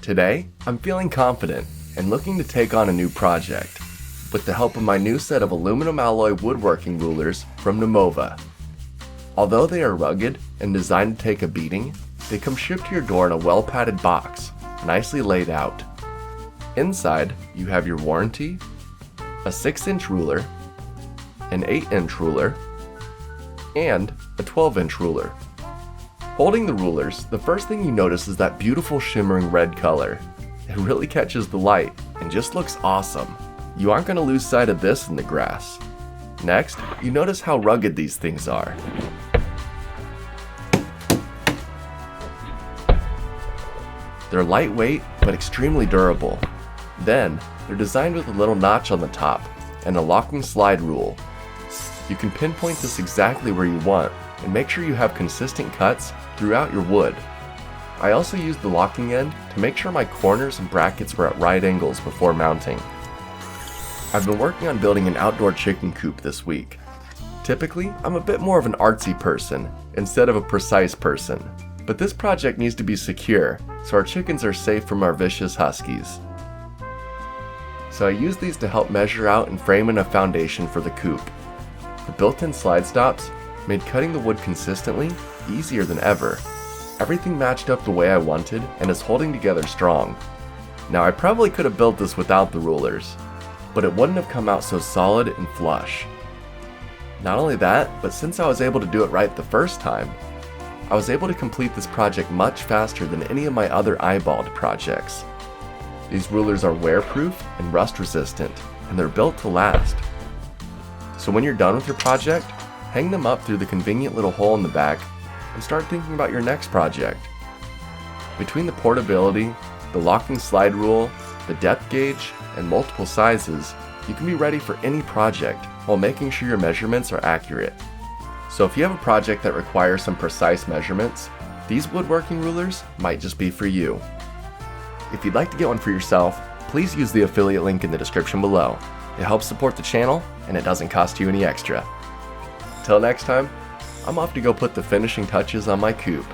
Today, I'm feeling confident and looking to take on a new project with the help of my new set of aluminum alloy woodworking rulers from NEMOVA. Although they are rugged and designed to take a beating, they come shipped to your door in a well-padded box, nicely laid out. Inside, you have your warranty, a 6-inch ruler, an 8-inch ruler, and a 12-inch ruler. Holding the rulers, the first thing you notice is that beautiful shimmering red color. It really catches the light and just looks awesome. You aren't going to lose sight of this in the grass. Next, you notice how rugged these things are. They're lightweight but extremely durable. Then, they're designed with a little notch on the top and a locking slide rule. You can pinpoint this exactly where you want and make sure you have consistent cuts throughout your wood. I also used the locking end to make sure my corners and brackets were at right angles before mounting. I've been working on building an outdoor chicken coop this week. Typically, I'm a bit more of an artsy person instead of a precise person, but this project needs to be secure so our chickens are safe from our vicious huskies. So I used these to help measure out and frame in a foundation for the coop. The built-in slide stops made cutting the wood consistently easier than ever. Everything matched up the way I wanted and is holding together strong. Now I probably could have built this without the rulers, but it wouldn't have come out so solid and flush. Not only that, but since I was able to do it right the first time, I was able to complete this project much faster than any of my other eyeballed projects. These rulers are wear-proof and rust-resistant, and they're built to last. So when you're done with your project, hang them up through the convenient little hole in the back and start thinking about your next project. Between the portability, the locking slide rule, the depth gauge, and multiple sizes, you can be ready for any project while making sure your measurements are accurate. So if you have a project that requires some precise measurements, these woodworking rulers might just be for you. If you'd like to get one for yourself, please use the affiliate link in the description below. It helps support the channel and it doesn't cost you any extra. Till next time, I'm off to go put the finishing touches on my coop.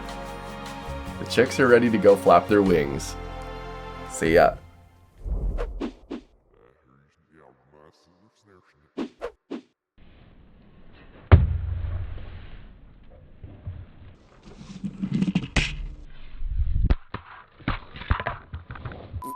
The chicks are ready to go flap their wings. See ya.